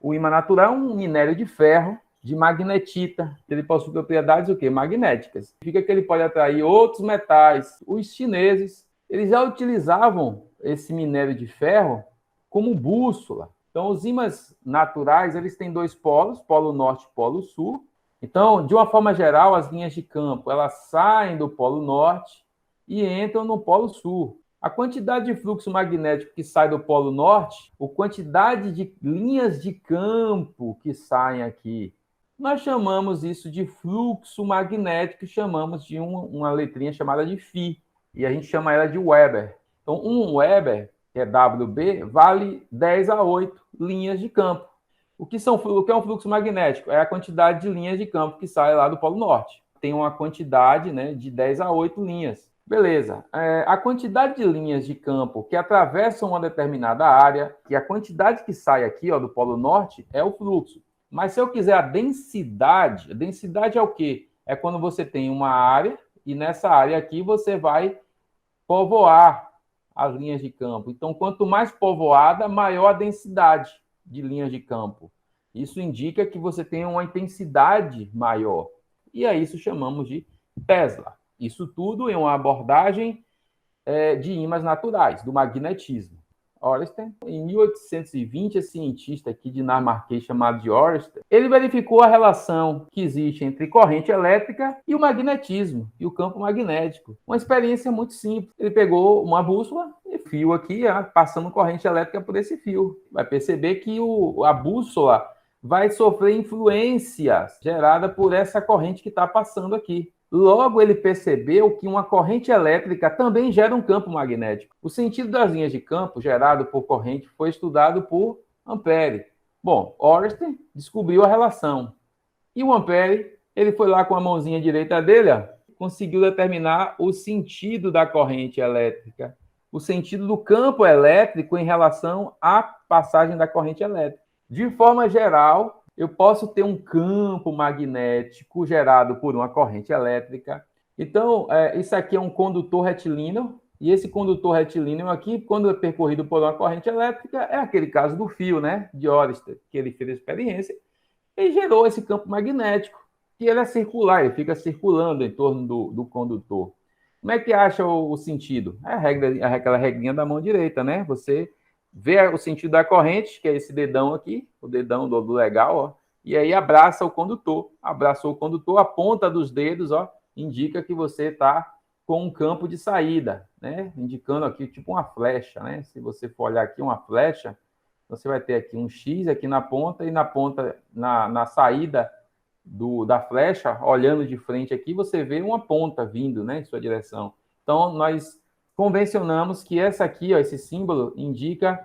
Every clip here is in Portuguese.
O ímã natural é um minério de ferro, de magnetita. Ele possui propriedades o quê? Magnéticas. Significa que ele pode atrair outros metais. Os chineses, eles já utilizavam esse minério de ferro como bússola. Então, os ímãs naturais, eles têm dois polos, polo norte e polo sul. Então, de uma forma geral, as linhas de campo, elas saem do polo norte e entram no polo sul. A quantidade de fluxo magnético que sai do polo norte, a quantidade de linhas de campo que saem aqui, nós chamamos isso de fluxo magnético, chamamos de uma letrinha chamada de Φ, e a gente chama ela de Weber. Então, um Weber, que é WB, vale 10 a 8 linhas de campo. O que é um fluxo magnético? É a quantidade de linhas de campo que sai lá do Polo Norte. Tem uma quantidade, né, de 10 a 8 linhas. Beleza. A quantidade de linhas de campo que atravessam uma determinada área, e a quantidade que sai aqui, ó, do Polo Norte, é o fluxo. Mas se eu quiser a densidade é o quê? É quando você tem uma área e nessa área aqui você vai povoar as linhas de campo. Então, quanto mais povoada, maior a densidade de linhas de campo. Isso indica que você tem uma intensidade maior. E a isso chamamos de Tesla. Isso tudo em uma abordagem de ímãs naturais, do magnetismo. Oersted, em 1820, esse cientista aqui dinamarquês chamado de Oersted, ele verificou a relação que existe entre corrente elétrica e o magnetismo, e o campo magnético. Uma experiência muito simples. Ele pegou uma bússola e fio aqui, passando corrente elétrica por esse fio. Vai perceber que a bússola vai sofrer influências geradas por essa corrente que está passando aqui. Logo, ele percebeu que uma corrente elétrica também gera um campo magnético. O sentido das linhas de campo gerado por corrente foi estudado por Ampère. Bom, Oersted descobriu a relação. E o Ampère, ele foi lá com a mãozinha direita dele, conseguiu determinar o sentido da corrente elétrica, o sentido do campo elétrico em relação à passagem da corrente elétrica. De forma geral, eu posso ter um campo magnético gerado por uma corrente elétrica. Então, isso aqui é um condutor retilíneo, e esse condutor retilíneo aqui, quando é percorrido por uma corrente elétrica, é aquele caso do fio, né, de Oersted, que ele fez a experiência, e gerou esse campo magnético, que ele é circular, ele fica circulando em torno do condutor. Como é que acha o sentido? Aquela regrinha da mão direita, né? Você vê o sentido da corrente, que é esse dedão aqui, o dedão do legal, ó, e aí abraça o condutor. Abraçou o condutor, a ponta dos dedos, ó, indica que você está com um campo de saída, né? Indicando aqui tipo uma flecha, né? Se você for olhar aqui uma flecha, você vai ter aqui um X aqui na ponta, e na ponta, na saída da flecha, olhando de frente aqui, você vê uma ponta vindo, né, em sua direção. Então, nós convencionamos que essa aqui, ó, esse símbolo, indica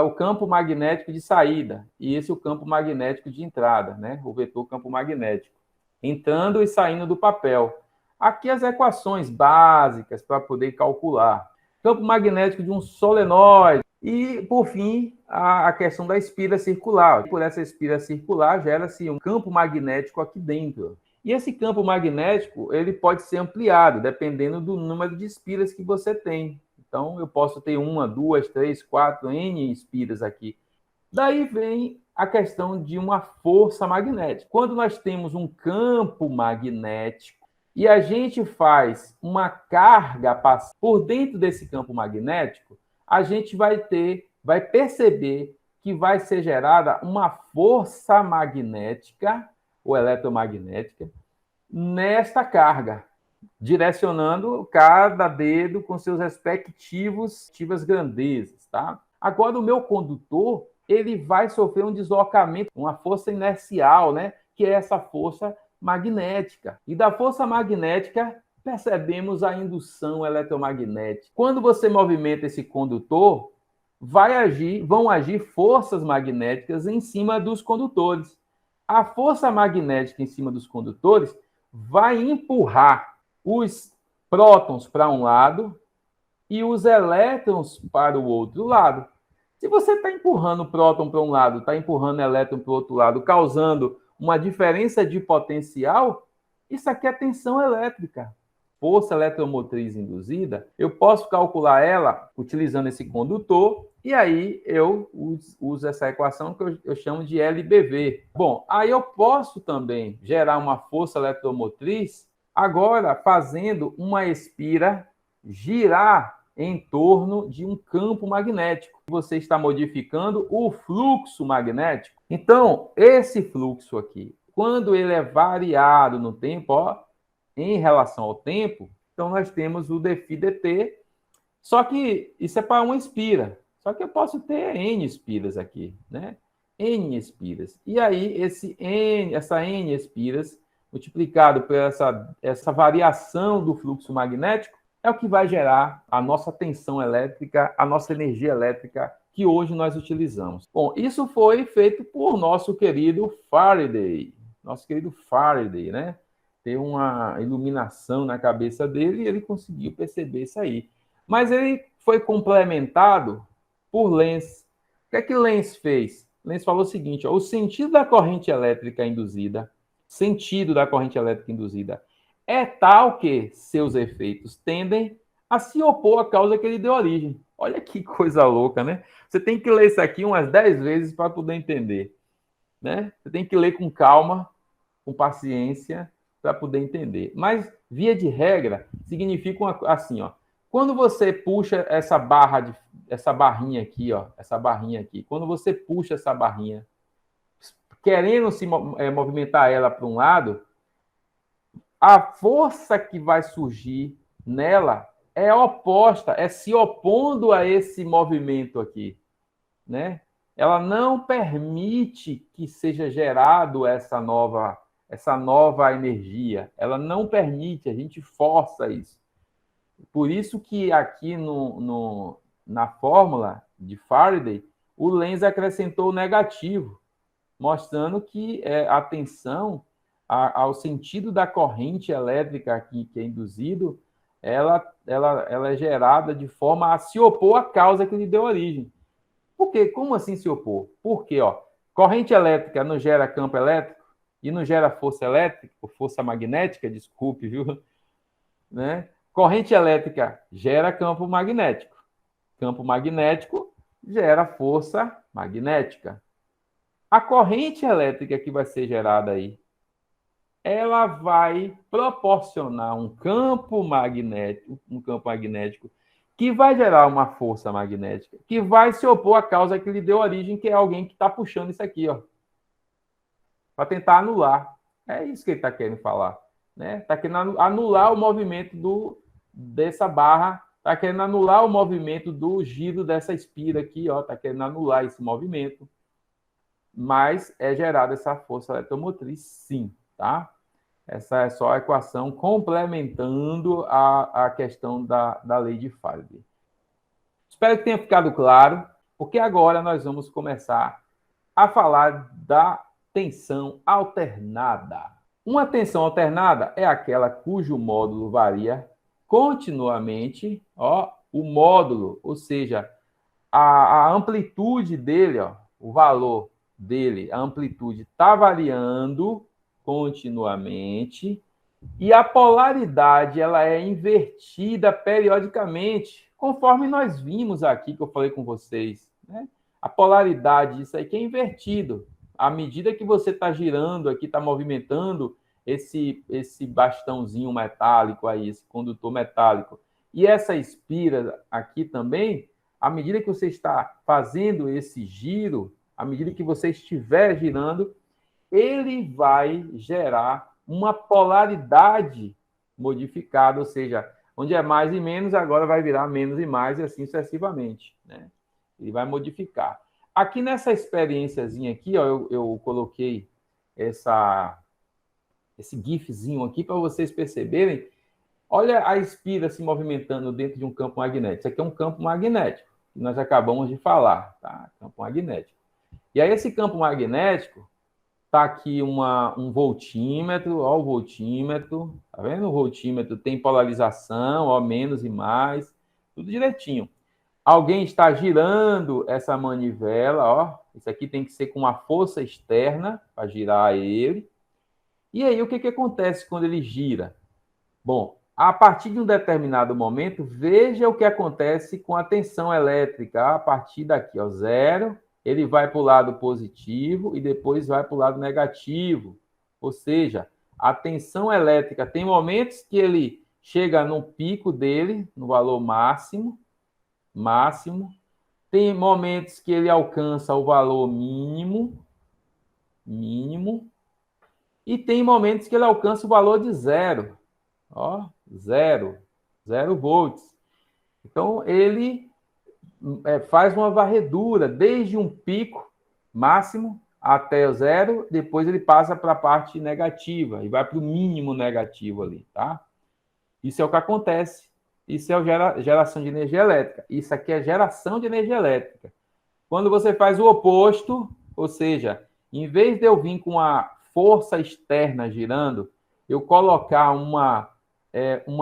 o campo magnético de saída, e esse é o campo magnético de entrada, né, o vetor campo magnético, entrando e saindo do papel. Aqui as equações básicas para poder calcular. Campo magnético de um solenoide. E, por fim, a questão da espira circular. Por essa espira circular, gera-se um campo magnético aqui dentro. E esse campo magnético, ele pode ser ampliado, dependendo do número de espiras que você tem. Então, eu posso ter 1, 2, 3, 4, N espiras aqui. Daí vem a questão de uma força magnética. Quando nós temos um campo magnético e a gente faz uma carga por dentro desse campo magnético, a gente vai perceber que vai ser gerada uma força magnética ou eletromagnética nesta carga, direcionando cada dedo com seus respectivas grandezas, tá? Agora, o meu condutor, ele vai sofrer um deslocamento, uma força inercial, né? Que é essa força magnética. E da força magnética, percebemos a indução eletromagnética. Quando você movimenta esse condutor, vão agir forças magnéticas em cima dos condutores. A força magnética em cima dos condutores vai empurrar os prótons para um lado e os elétrons para o outro lado. Se você está empurrando o próton para um lado, está empurrando o elétron para o outro lado, causando uma diferença de potencial, isso aqui é tensão elétrica. Força eletromotriz induzida, eu posso calcular ela utilizando esse condutor E aí eu uso essa equação que eu chamo de LBV. Bom, aí eu posso também gerar uma força eletromotriz agora fazendo uma espira girar em torno de um campo magnético. Você está modificando o fluxo magnético. Então, esse fluxo aqui, quando ele é variado no tempo, ó, em relação ao tempo, então nós temos o dφ/dt, só que isso é para uma espira. Só que eu posso ter N espiras aqui, né? N espiras. E aí, essa N espiras, multiplicado por essa variação do fluxo magnético, é o que vai gerar a nossa tensão elétrica, a nossa energia elétrica que hoje nós utilizamos. Bom, isso foi feito por nosso querido Faraday. Nosso querido Faraday, né? Tem uma iluminação na cabeça dele e ele conseguiu perceber isso aí. Mas ele foi complementado por Lenz. O que é que Lenz fez? Lenz falou o seguinte, ó, o sentido da corrente elétrica induzida, é tal que seus efeitos tendem a se opor à causa que ele deu origem. Olha que coisa louca, né? Você tem que ler isso aqui umas 10 vezes para poder entender, né? Você tem que ler com calma, com paciência, para poder entender. Mas, via de regra, significa assim, ó. Quando você puxa essa barrinha aqui, ó, quando você puxa essa barrinha, querendo movimentar ela para um lado, a força que vai surgir nela é oposta, é se opondo a esse movimento aqui, né? Ela não permite que seja gerado essa nova energia. Ela não permite, a gente força isso. Por isso que aqui na fórmula de Faraday, o Lenz acrescentou o negativo, mostrando que a tensão ao sentido da corrente elétrica aqui que é induzido, ela é gerada de forma a se opor à causa que lhe deu origem. Por quê? Como assim se opor? Porque, ó, corrente elétrica não gera campo elétrico e não gera força elétrica, ou força magnética, desculpe, viu? Né? Corrente elétrica gera campo magnético. Campo magnético gera força magnética. A corrente elétrica que vai ser gerada aí, ela vai proporcionar um campo magnético que vai gerar uma força magnética, que vai se opor à causa que lhe deu origem, que é alguém que está puxando isso aqui, ó, para tentar anular. É isso que ele está querendo falar, né? Está querendo anular o movimento dessa barra, está querendo anular o movimento do giro dessa espira aqui, ó, está querendo anular esse movimento, mas é gerada essa força eletromotriz, sim, tá? Essa é só a equação complementando a questão da lei de Faraday. Espero que tenha ficado claro, porque agora nós vamos começar a falar da tensão alternada. Uma tensão alternada é aquela cujo módulo varia continuamente, ó, o módulo, ou seja, a amplitude dele, ó, o valor dele, a amplitude está variando continuamente e a polaridade ela é invertida periodicamente, conforme nós vimos aqui que eu falei com vocês, né? A polaridade, isso aí que é invertido. À medida que você está girando aqui, está movimentando esse bastãozinho metálico aí, esse condutor metálico, e essa espira aqui também, à medida que você está fazendo esse giro, à medida que você estiver girando, ele vai gerar uma polaridade modificada, ou seja, onde é mais e menos, agora vai virar menos e mais, e assim sucessivamente, né? Ele vai modificar. Aqui nessa experiênciazinha aqui, ó, eu coloquei esse gifzinho aqui para vocês perceberem. Olha a espira se movimentando dentro de um campo magnético. Isso aqui é um campo magnético, que nós acabamos de falar, tá? Campo magnético. E aí esse campo magnético, tá aqui um voltímetro, ó o voltímetro, tá vendo? O voltímetro tem polarização, ó, menos e mais, tudo direitinho. Alguém está girando essa manivela, ó, isso aqui tem que ser com uma força externa para girar ele. E aí o que acontece quando ele gira? Bom, A partir de um determinado momento, veja o que acontece com a tensão elétrica. A partir daqui, ó, 0, ele vai para o lado positivo e depois vai para o lado negativo. Ou seja, a tensão elétrica tem momentos que ele chega no pico dele, no valor máximo, tem momentos que ele alcança o valor mínimo, e tem momentos que ele alcança o valor de 0. Ó, 0 volts. Então, ele faz uma varredura desde um pico máximo até o 0, depois ele passa para a parte negativa e vai para o mínimo negativo ali, tá? Isso é o que acontece. Isso é geração de energia elétrica. Isso aqui é geração de energia elétrica. Quando você faz o oposto, ou seja, em vez de eu vir com a força externa girando, eu colocar uma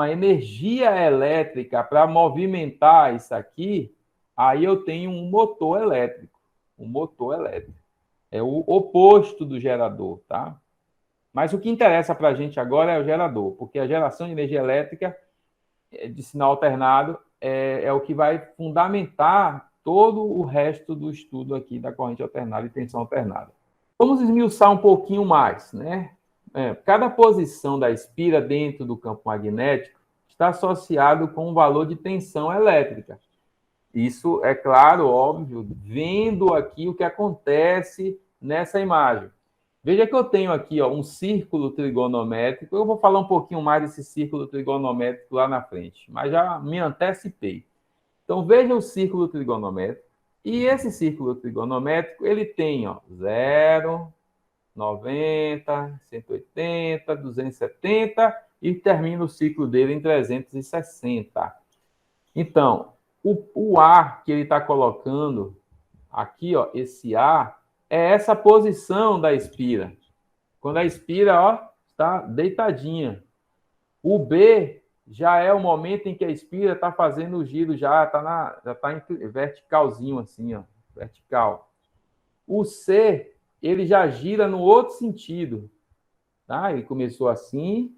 energia elétrica para movimentar isso aqui, aí eu tenho um motor elétrico. Um motor elétrico. É o oposto do gerador, tá? Mas o que interessa para a gente agora é o gerador, porque a geração de energia elétrica de sinal alternado é o que vai fundamentar todo o resto do estudo aqui da corrente alternada e tensão alternada. Vamos esmiuçar um pouquinho mais, né? Cada posição da espira dentro do campo magnético está associado com um valor de tensão elétrica. Isso é claro, óbvio, vendo aqui o que acontece nessa imagem. Veja que eu tenho aqui um círculo trigonométrico. Eu vou falar um pouquinho mais desse círculo trigonométrico lá na frente, mas já me antecipei. Então, veja o círculo trigonométrico. E esse círculo trigonométrico, ele tem 0, 90, 180, 270 e termina o ciclo dele em 360. Então, o A que ele está colocando aqui, esse A, é essa posição da espira. Quando a espira está deitadinha. O B já é o momento em que a espira está fazendo o giro, já está verticalzinho assim, vertical. O C, ele já gira no outro sentido. Tá? Ele começou assim,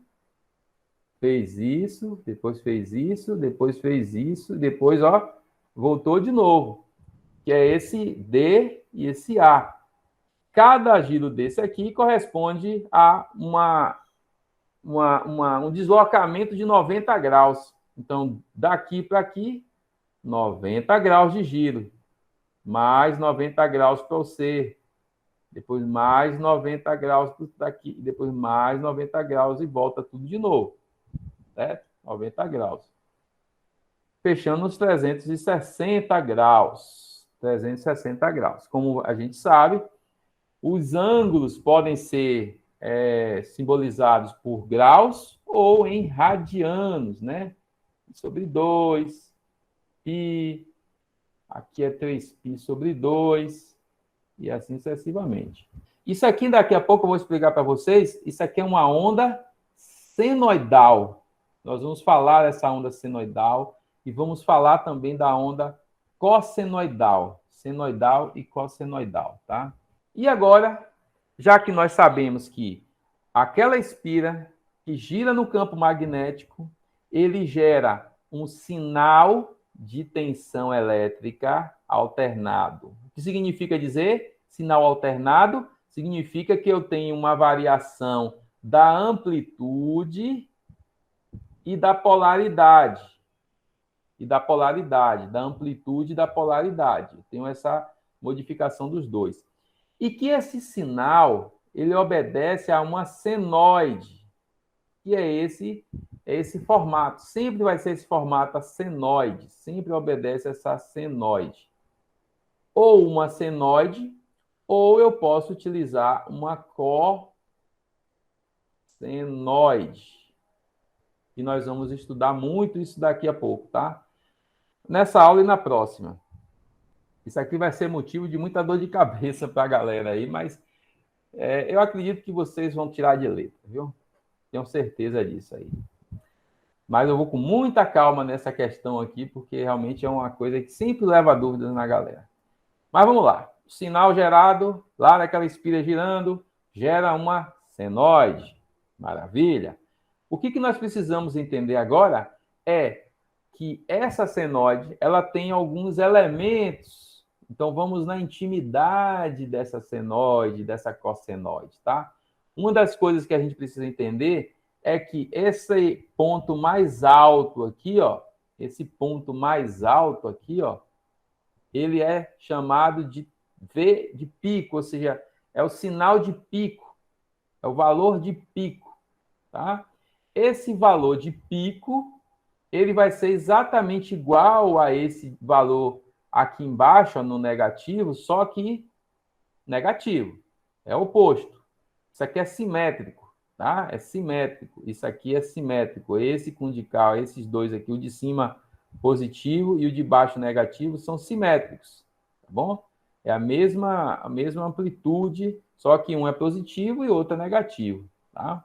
fez isso, depois fez isso, depois fez isso, depois voltou de novo. Que é esse D e esse A. Cada giro desse aqui corresponde a um deslocamento de 90 graus. Então, daqui para aqui, 90 graus de giro. Mais 90 graus para o C. Depois mais 90 graus daqui. Depois mais 90 graus e volta tudo de novo. Certo? 90 graus. Fechando os 360 graus. 360 graus. Como a gente sabe, os ângulos podem ser simbolizados por graus ou em radianos, né? Sobre 2, π, aqui é 3π sobre 2, e assim sucessivamente. Isso aqui, daqui a pouco, eu vou explicar para vocês, isso aqui é uma onda senoidal. Nós vamos falar dessa onda senoidal e vamos falar também da onda cossenoidal. Senoidal e cossenoidal, tá? E agora, já que nós sabemos que aquela espira que gira no campo magnético, ele gera um sinal de tensão elétrica alternado. O que significa dizer sinal alternado? Significa que eu tenho uma variação da amplitude e da polaridade. Da amplitude e da polaridade. Eu tenho essa modificação dos dois. E que esse sinal, ele obedece a uma senoide, que é esse formato. Sempre vai ser esse formato, a senoide. Sempre obedece essa senoide. Ou uma senoide, ou eu posso utilizar uma cossenoide. E nós vamos estudar muito isso daqui a pouco, tá? Nessa aula e na próxima. Isso aqui vai ser motivo de muita dor de cabeça para a galera aí, mas eu acredito que vocês vão tirar de letra, viu? Tenho certeza disso aí. Mas eu vou com muita calma nessa questão aqui, porque realmente é uma coisa que sempre leva dúvidas na galera. Mas vamos lá. O sinal gerado lá naquela espira girando gera uma senoide. Maravilha. O que nós precisamos entender agora é que essa senoide, ela tem alguns elementos. Então, vamos na intimidade dessa senoide, dessa cossenoide, tá? Uma das coisas que a gente precisa entender é que esse ponto mais alto aqui, ó, esse ponto mais alto aqui, ó, ele é chamado de V de pico, ou seja, é o sinal de pico, é o valor de pico, tá? Esse valor de pico, ele vai ser exatamente igual a esse valor aqui embaixo, no negativo, só que negativo. É o oposto. Isso aqui é simétrico, tá? É simétrico. Isso aqui é simétrico. Esse com de cá, esses dois aqui, o de cima positivo e o de baixo negativo, são simétricos, tá bom? É a mesma amplitude, só que um é positivo e outro é negativo, tá?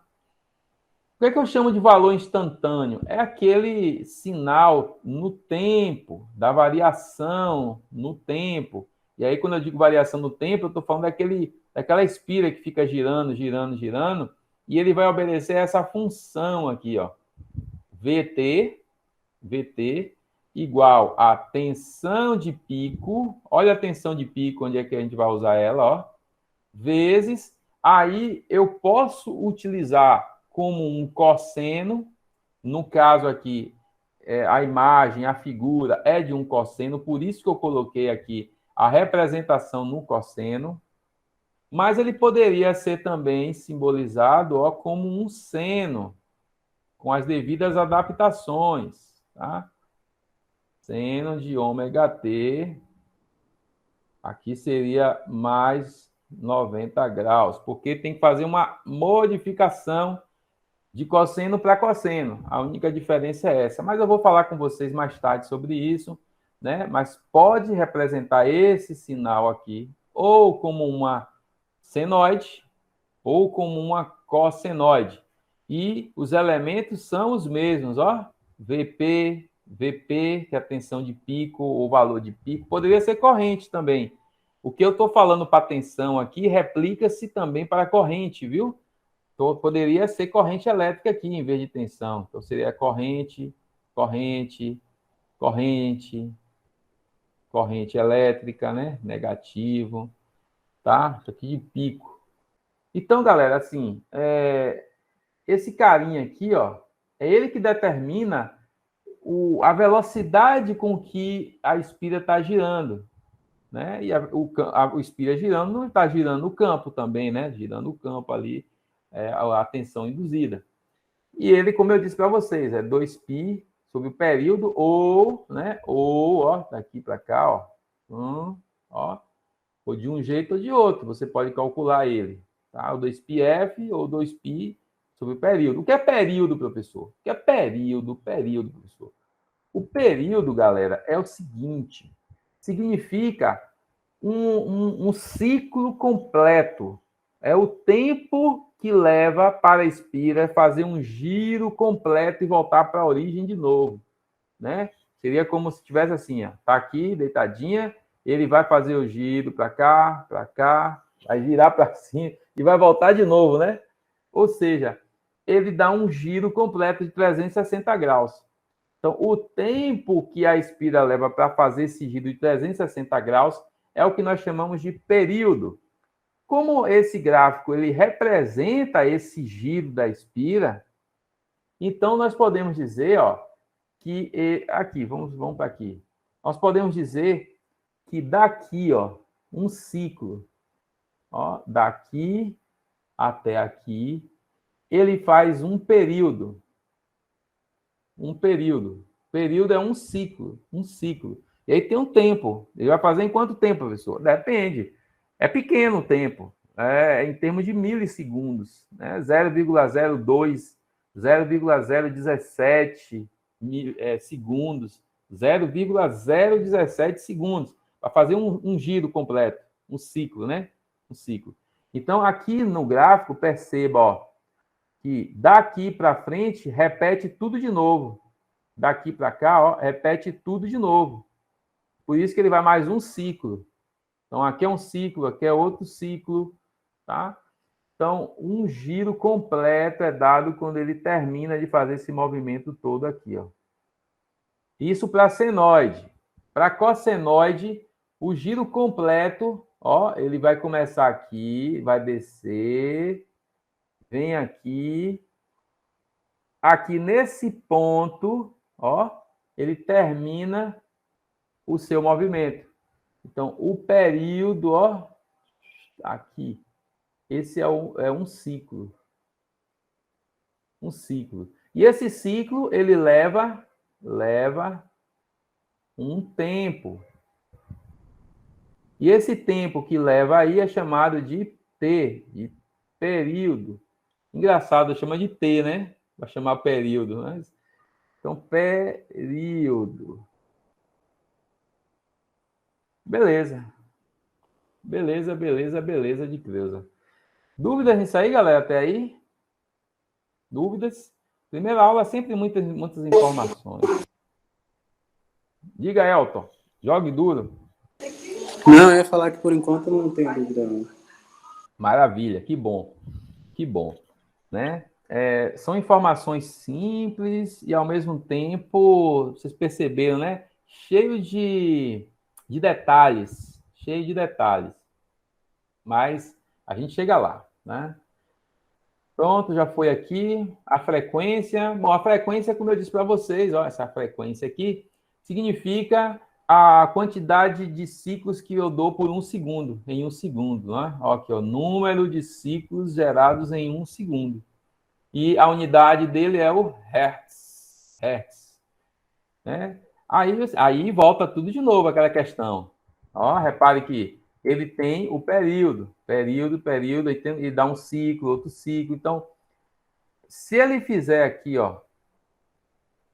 O que eu chamo de valor instantâneo? É aquele sinal no tempo, da variação no tempo. E aí, quando eu digo variação no tempo, eu estou falando daquela espira que fica girando, girando, girando, e ele vai obedecer essa função aqui, ó. VT igual a tensão de pico, olha a tensão de pico, onde é que a gente vai usar ela, ó, vezes, aí eu posso utilizar como um cosseno, no caso aqui, a imagem, a figura é de um cosseno, por isso que eu coloquei aqui a representação no cosseno, mas ele poderia ser também simbolizado, ó, como um seno, com as devidas adaptações, tá? Seno de ômega t, aqui seria mais 90 graus, porque tem que fazer uma modificação de cosseno para cosseno. A única diferença é essa. Mas eu vou falar com vocês mais tarde sobre isso, né? Mas pode representar esse sinal aqui, ou como uma senoide, ou como uma cossenoide. E os elementos são os mesmos, ó. VP, que é a tensão de pico, ou valor de pico, poderia ser corrente também. O que eu estou falando para tensão aqui replica-se também para corrente, viu? Então, poderia ser corrente elétrica aqui em vez de tensão. Então, seria corrente, corrente, corrente, corrente elétrica, né? Negativo, tá? Isso aqui de pico. Então, galera, assim, esse carinha aqui, ó, é ele que determina a velocidade com que a espira está girando, né? E o espira girando não está girando o campo também, né? Girando o campo ali, a tensão induzida. E ele, como eu disse para vocês, é 2π sobre o período, ou, né? Ou, ó, daqui para cá, ó, ou de um jeito ou de outro, você pode calcular ele, tá? O 2πf ou 2π sobre o período. O que é período, professor? O que é período, professor? O período, galera, é o seguinte: significa um ciclo completo. É o tempo que leva para a espira fazer um giro completo e voltar para a origem de novo, né? Seria como se tivesse assim, ó, tá aqui deitadinha, ele vai fazer o giro para cá, vai virar para cima e vai voltar de novo, né? Ou seja, ele dá um giro completo de 360 graus. Então, o tempo que a espira leva para fazer esse giro de 360 graus é o que nós chamamos de período. Como esse gráfico ele representa esse giro da espira, então nós podemos dizer, ó, que aqui, vamos para aqui. Nós podemos dizer que daqui, ó, um ciclo, ó, daqui até aqui, ele faz um período. Um período. Período é um ciclo, um ciclo. E aí tem um tempo. Ele vai fazer em quanto tempo, professor? Depende. É pequeno o tempo. É em termos de milissegundos, né? 0,02, 0,017 segundos, 0,017 segundos, para fazer um giro completo, um ciclo, né? Um ciclo. Então, aqui no gráfico, perceba, ó, que daqui para frente repete tudo de novo. Daqui para cá, ó, repete tudo de novo. Por isso que ele vai mais um ciclo. Então, aqui é um ciclo, aqui é outro ciclo, tá? Então, um giro completo é dado quando ele termina de fazer esse movimento todo aqui, ó. Isso para senoide. Para cossenoide, o giro completo, ó, ele vai começar aqui, vai descer, vem aqui, aqui nesse ponto, ó, ele termina o seu movimento. Então, o período, ó, aqui, esse é um ciclo. Um ciclo. E esse ciclo, ele leva um tempo. E esse tempo que leva aí é chamado de T, de período. Engraçado, chama de T, né? Vai chamar período. Mas... Então, período. Beleza. Beleza, beleza, beleza de Creuza. Dúvidas nisso aí, galera? Até aí? Dúvidas? Primeira aula, sempre muitas informações. Diga, Elton. Jogue duro. Não, eu ia falar que por enquanto não tem dúvida, não. Maravilha, que bom. Que bom. Né? São informações simples e, ao mesmo tempo, vocês perceberam, né? Cheio de detalhes. Cheio de detalhes. Mas a gente chega lá, né? Pronto, já foi aqui. A frequência. Bom, a frequência, como eu disse para vocês, ó, essa frequência aqui significa a quantidade de ciclos que eu dou por 1 segundo, em 1 segundo. Né? Ó, aqui, ó, número de ciclos gerados em 1 segundo. E a unidade dele é o Hertz. Hertz. Né? Aí volta tudo de novo, aquela questão. Ó, repare que ele tem o período, e dá um ciclo, outro ciclo. Então, se ele fizer aqui, ó,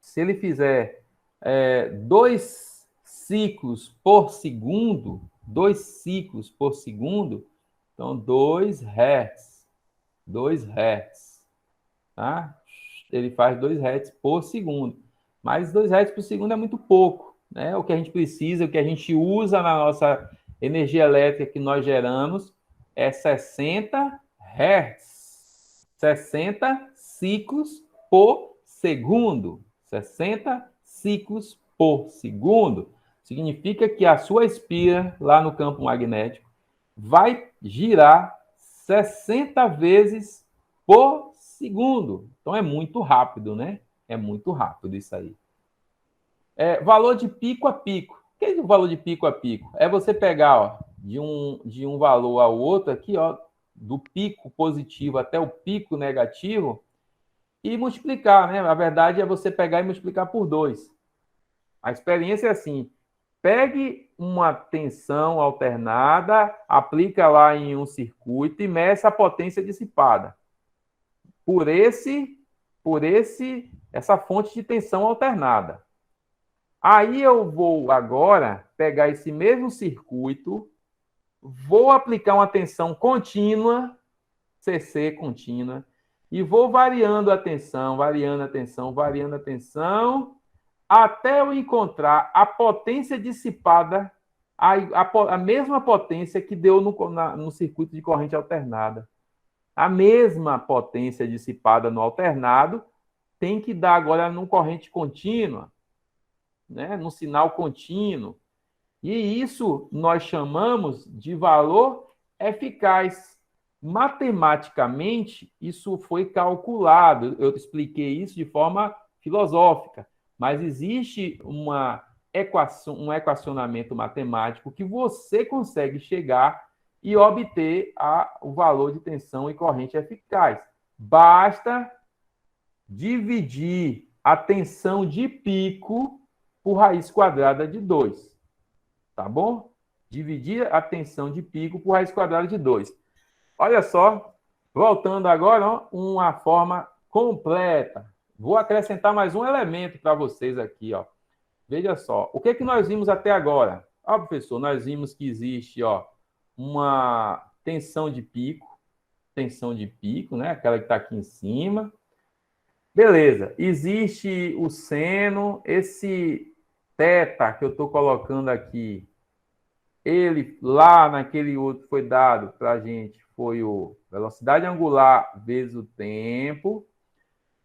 se ele fizer 2 ciclos por segundo, 2 ciclos por segundo, então 2 Hertz. 2 Hertz. Tá? Ele faz 2 Hz por segundo. Mas 2 Hz por segundo é muito pouco. Né? O que a gente precisa, o que a gente usa na nossa energia elétrica que nós geramos é 60 Hz. 60 ciclos por segundo. 60 ciclos por segundo. Significa que a sua espira lá no campo magnético vai girar 60 vezes por segundo. Então é muito rápido, né? É muito rápido isso aí. Valor de pico a pico. O que é o valor de pico a pico? É você pegar, ó, de um valor ao outro aqui, ó, do pico positivo até o pico negativo e multiplicar, né? A verdade é você pegar e multiplicar por 2. A experiência é assim: pegue uma tensão alternada, aplica lá em um circuito e meça a potência dissipada por essa fonte de tensão alternada. Aí eu vou agora pegar esse mesmo circuito, vou aplicar uma tensão contínua, CC contínua, e vou variando a tensão, até eu encontrar a potência dissipada, a mesma potência que deu no circuito de corrente alternada. A mesma potência dissipada no alternado tem que dar agora num corrente contínua, né? Num sinal contínuo. E isso nós chamamos de valor eficaz. Matematicamente, isso foi calculado. Eu expliquei isso de forma filosófica, mas existe um equacionamento matemático que você consegue chegar e obter o valor de tensão e corrente eficaz. Basta dividir a tensão de pico por raiz quadrada de 2. Tá bom? Dividir a tensão de pico por raiz quadrada de 2. Olha só, voltando agora, ó, uma forma completa. Vou acrescentar mais um elemento para vocês aqui, ó. Veja só, o que que nós vimos até agora? Ó, professor, nós vimos que existe, ó, uma tensão de pico, né? Aquela que está aqui em cima. Beleza, existe o seno, esse θ que eu estou colocando aqui, ele lá naquele outro foi dado para a gente, foi o velocidade angular vezes o tempo.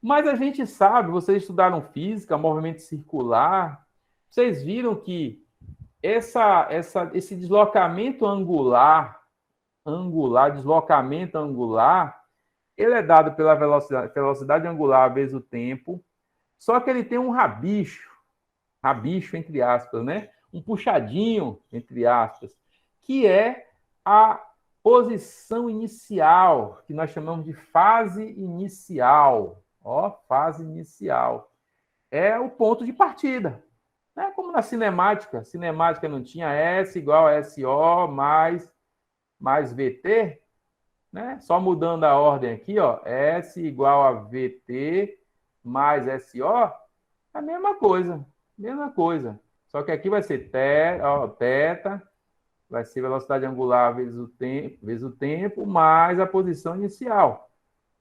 Mas a gente sabe, vocês estudaram física, movimento circular, vocês viram que esse deslocamento deslocamento angular, ele é dado pela velocidade angular vezes o tempo, só que ele tem um rabicho, entre aspas, né? Um puxadinho, entre aspas, que é a posição inicial, que nós chamamos de fase inicial. Ó, fase inicial. É o ponto de partida. É como na cinemática. Cinemática não tinha S igual a SO mais VT, né? Só mudando a ordem aqui, ó. S igual a VT mais SO, é a mesma coisa. Mesma coisa. Só que aqui vai ser θ, vai ser velocidade angular vezes o tempo mais a posição inicial,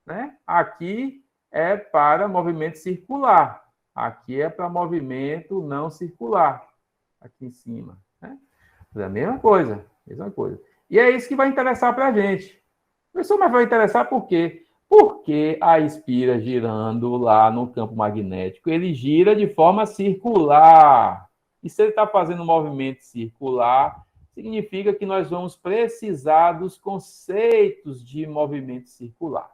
né? Aqui é para movimento circular. Aqui é para movimento não circular. Aqui em cima, né? É a mesma coisa, mesma coisa. E é isso que vai interessar para a gente. Professor, mas vai interessar por quê? Porque a espira girando lá no campo magnético, ele gira de forma circular. E se ele está fazendo um movimento circular, significa que nós vamos precisar dos conceitos de movimento circular.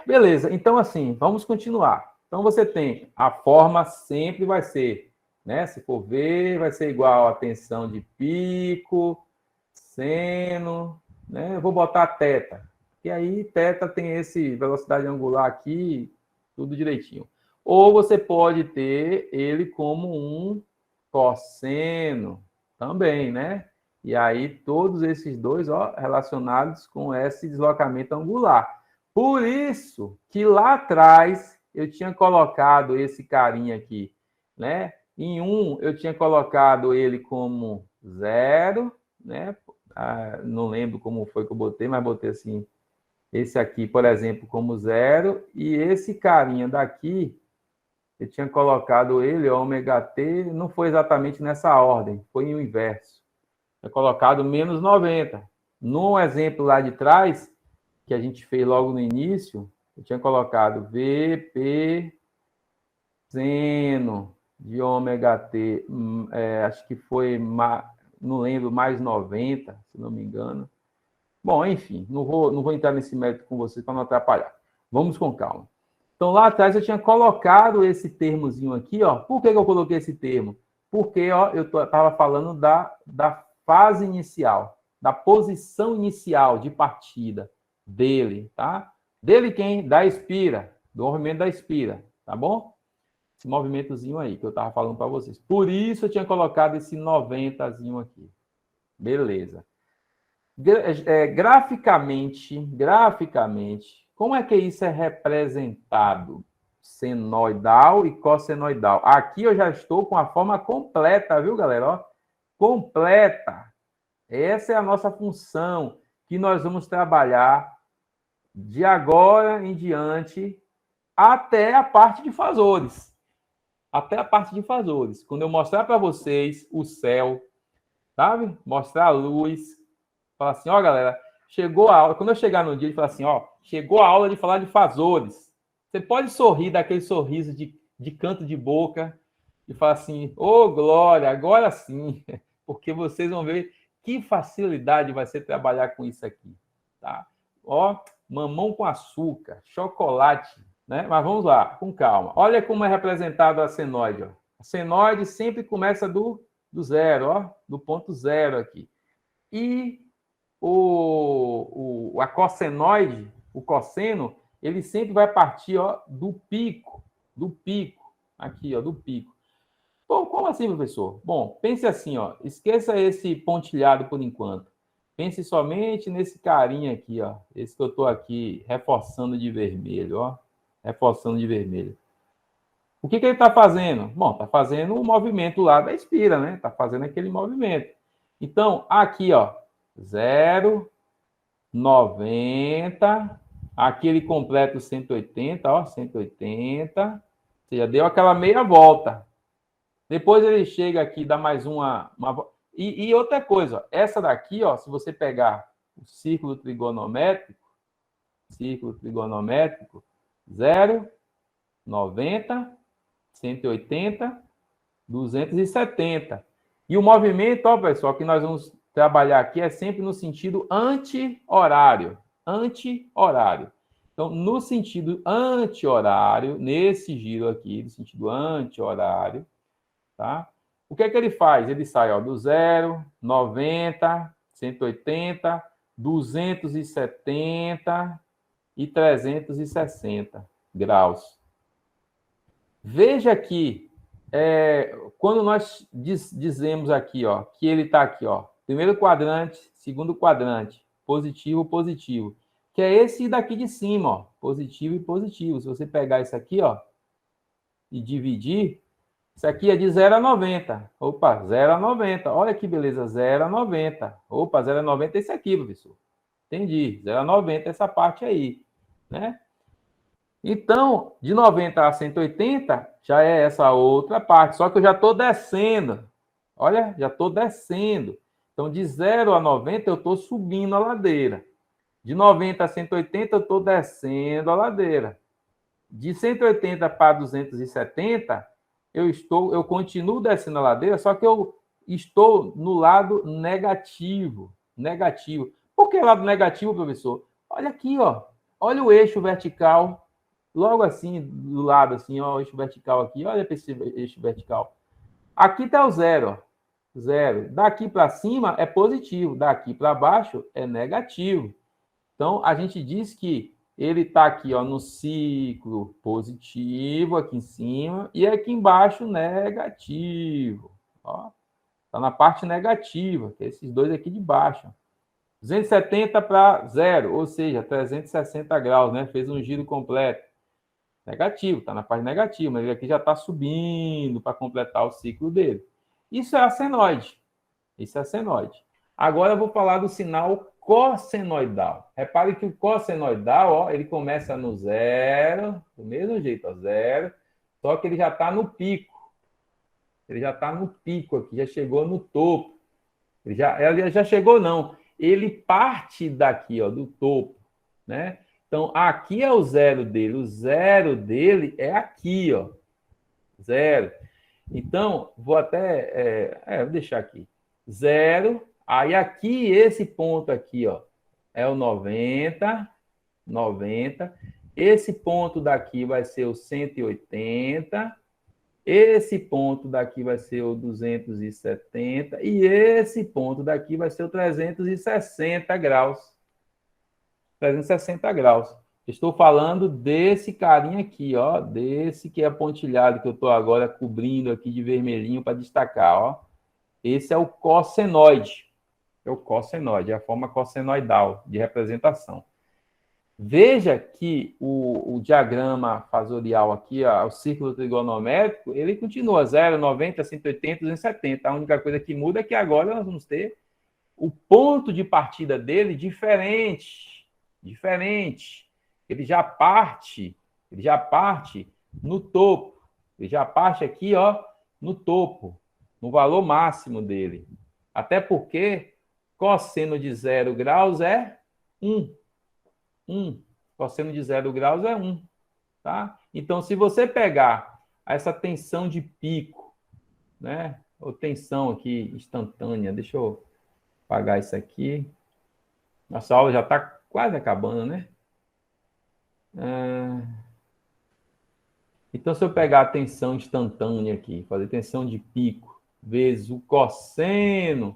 Beleza, então assim, vamos continuar. Então você tem, a forma sempre vai ser, né? Se for ver, vai ser igual a tensão de pico, seno, né? Eu vou botar θ. E aí, θ tem esse velocidade angular aqui, tudo direitinho. Ou você pode ter ele como um cosseno também, né? E aí, todos esses dois, ó, relacionados com esse deslocamento angular. Por isso que lá atrás eu tinha colocado esse carinha aqui, né? Em 1, eu tinha colocado ele como 0, né? Não lembro como foi que eu botei, mas botei assim, esse aqui, por exemplo, como 0, e esse carinha daqui, eu tinha colocado ele, ômega-t, não foi exatamente nessa ordem, foi em o inverso. Eu colocado menos 90. No exemplo lá de trás, que a gente fez logo no início, eu tinha colocado VP seno de ômega-t, acho que foi, não lembro, mais 90, se não me engano. Bom, enfim, não vou entrar nesse mérito com vocês para não atrapalhar. Vamos com calma. Então, lá atrás eu tinha colocado esse termozinho aqui, ó. Por que eu coloquei esse termo? Porque, ó, eu estava falando da fase inicial, da posição inicial de partida dele, tá? Dele quem? Da espira, do movimento da espira, tá bom? Esse movimentozinho aí que eu estava falando para vocês. Por isso eu tinha colocado esse 90zinho aqui. Beleza. Graficamente, como é que isso é representado? Senoidal e cossenoidal. Aqui eu já estou com a forma completa, viu, galera? Ó, completa. Essa é a nossa função que nós vamos trabalhar de agora em diante até a parte de fasores. Até a parte de fasores. Quando eu mostrar para vocês o céu, sabe? Mostrar a luz, falar assim, ó, galera, chegou a aula. Quando eu chegar no dia, ele fala assim, ó, chegou a aula de falar de fasores. Você pode sorrir daquele sorriso de canto de boca e falar assim, ô, glória, agora sim, porque vocês vão ver que facilidade vai ser trabalhar com isso aqui, tá? Ó, mamão com açúcar, chocolate, né? Mas vamos lá, com calma. Olha como é representado a senoide, ó. A senoide sempre começa do zero, ó, do ponto zero aqui. E a cossenoide, o cosseno, ele sempre vai partir, ó, do pico, aqui, ó, do pico. Bom, como assim, professor? Bom, pense assim, ó, esqueça esse pontilhado por enquanto. Pense somente nesse carinha aqui, ó, esse que eu estou aqui reforçando de vermelho, ó, reforçando de vermelho. O que ele está fazendo? Bom, está fazendo o movimento lá da espira, né? Está fazendo aquele movimento. Então, aqui, ó, 0, 90, aqui ele completa o 180, ó, 180, você já deu aquela meia volta. Depois ele chega aqui, dá mais uma E outra coisa, ó, essa daqui, ó, se você pegar o círculo trigonométrico, 0, 90, 180, 270. E o movimento, ó, pessoal, que nós vamos trabalhar aqui é sempre no sentido anti-horário. Anti-horário. Então, no sentido anti-horário, nesse giro aqui, no sentido anti-horário, tá? O que é que ele faz? Ele sai, ó, do 0, 90, 180, 270 e 360 graus. Veja aqui, quando nós dizemos aqui, ó, que ele está aqui, ó, primeiro quadrante, segundo quadrante, positivo, positivo, que é esse daqui de cima, ó, positivo e positivo. Se você pegar isso aqui, ó, e dividir, isso aqui é de 0 a 90. Opa, 0 a 90. Olha que beleza, 0 a 90. Opa, 0 a 90 é esse aqui, professor. Entendi, 0 a 90 essa parte aí, né? Então, de 90 a 180, já é essa outra parte, só que eu já estou descendo. Olha, já estou descendo. Então, de 0 a 90, eu estou subindo a ladeira. De 90 a 180, eu estou descendo a ladeira. De 180 para 270, eu continuo descendo a ladeira, só que eu estou no lado negativo. Negativo. Por que lado negativo, professor? Olha aqui, ó. Olha o eixo vertical. Logo assim, do lado, assim, ó, o eixo vertical aqui. Olha para esse eixo vertical. Aqui está o 0, ó. 0. Daqui para cima é positivo. Daqui para baixo é negativo. Então, a gente diz que ele está aqui, ó, no ciclo positivo, aqui em cima, e aqui embaixo negativo. Está na parte negativa, que é esses dois aqui de baixo. 270 para 0, ou seja, 360 graus, né? Fez um giro completo. Negativo, está na parte negativa, mas ele aqui já está subindo para completar o ciclo dele. Isso é a senoide. Isso é a senoide. Agora eu vou falar do sinal cossenoidal. Repare que o cossenoidal, ó, ele começa no 0, do mesmo jeito, ó, 0, só que ele já está no pico. Ele já está no pico aqui, já chegou no topo. Ele já chegou, não. Ele parte daqui, ó, do topo, né? Então, aqui é o 0 dele. O 0 dele é aqui, ó. 0. Então, vou até... vou deixar aqui. 0. Aí, aqui, esse ponto aqui, ó, é o 90. 90. Esse ponto daqui vai ser o 180. Esse ponto daqui vai ser o 270. E esse ponto daqui vai ser o 360 graus. 360 graus. Estou falando desse carinha aqui, ó, desse que é pontilhado, que eu estou agora cobrindo aqui de vermelhinho para destacar, ó. Esse é o cossenoide. É o cossenoide, é a forma cossenoidal de representação. Veja que o diagrama fasorial aqui, ó, o círculo trigonométrico, ele continua 0, 90, 180, 270. A única coisa que muda é que agora nós vamos ter o ponto de partida dele diferente. Ele já parte no topo. Ele já parte aqui, ó, no topo, no valor máximo dele. Até porque cosseno de 0 graus é 1. Cosseno de 0 graus é 1. Tá? Então, se você pegar essa tensão de pico, né? Ou tensão aqui instantânea, deixa eu apagar isso aqui. Nossa aula já está quase acabando, né? Então, se eu pegar a tensão instantânea aqui, fazer tensão de pico, vezes o cosseno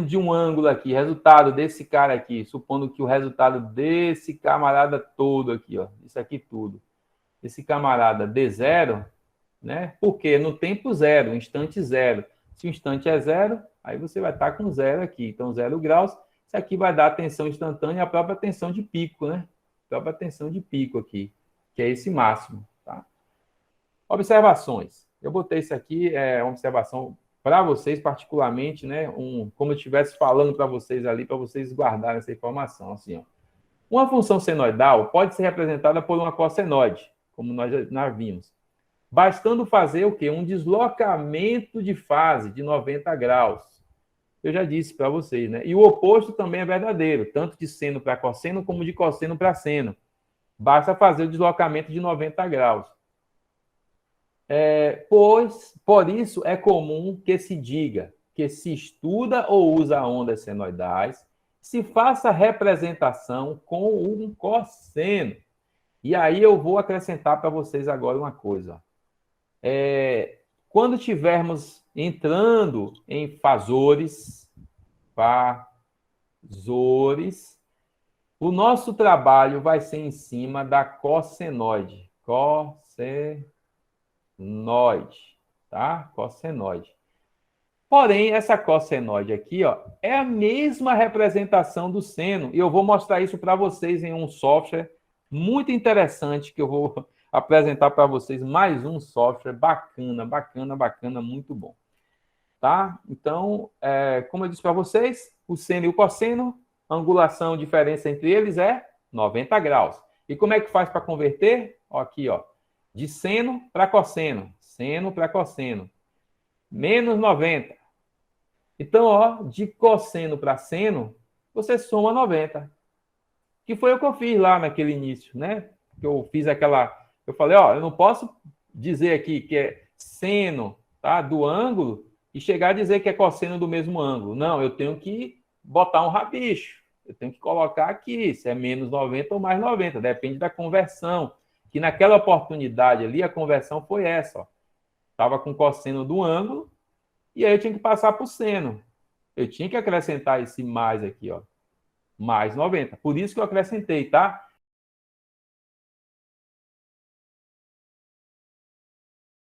de um ângulo aqui, resultado desse cara aqui, supondo que o resultado desse camarada todo aqui, ó, isso aqui tudo, esse camarada dê 0, né? Porque no tempo 0, instante 0. Se o instante é 0, aí você vai estar com 0 aqui. Então, 0 graus, isso aqui vai dar a tensão instantânea, a própria tensão de pico, né? A própria tensão de pico aqui, que é esse máximo, tá? Observações. Eu botei isso aqui, é uma observação para vocês, particularmente, né? Como eu estivesse falando para vocês ali, para vocês guardarem essa informação, assim, ó. Uma função senoidal pode ser representada por uma cossenoide, como nós vimos. bastando fazer o quê? Um deslocamento de fase de 90 graus. Eu já disse para vocês, né? E o oposto também é verdadeiro, tanto de seno para cosseno como de cosseno para seno. Basta fazer o deslocamento de 90 graus. Por isso é comum que se diga que se estuda ou usa ondas senoidais, se faça representação com um cosseno. E aí eu vou acrescentar para vocês agora uma coisa. Quando estivermos entrando em fazores, o nosso trabalho vai ser em cima da cossenoide. Tá? Cossenoide. Porém, essa cossenoide aqui, ó, é a mesma representação do seno. E eu vou mostrar isso para vocês em um software muito interessante que eu vou apresentar para vocês. Mais um software bacana, muito bom. Tá? Então, como eu disse para vocês, o seno e o cosseno, a angulação, diferença entre eles é 90 graus. E como é que faz para converter? Ó, aqui, ó, de seno para cosseno. Seno para cosseno. Menos 90. Então, ó, de cosseno para seno, você soma 90. Que foi o que eu fiz lá naquele início, né? Que eu fiz aquela... Eu falei, ó, eu não posso dizer aqui que é seno, tá, do ângulo e chegar a dizer que é cosseno do mesmo ângulo. Não, eu tenho que botar um rabicho. Eu tenho que colocar aqui se é menos 90 ou mais 90. Depende da conversão. Que naquela oportunidade ali, a conversão foi essa, ó. Estava com cosseno do ângulo e aí eu tinha que passar para o seno. Eu tinha que acrescentar esse mais aqui, ó. Mais 90. Por isso que eu acrescentei, tá?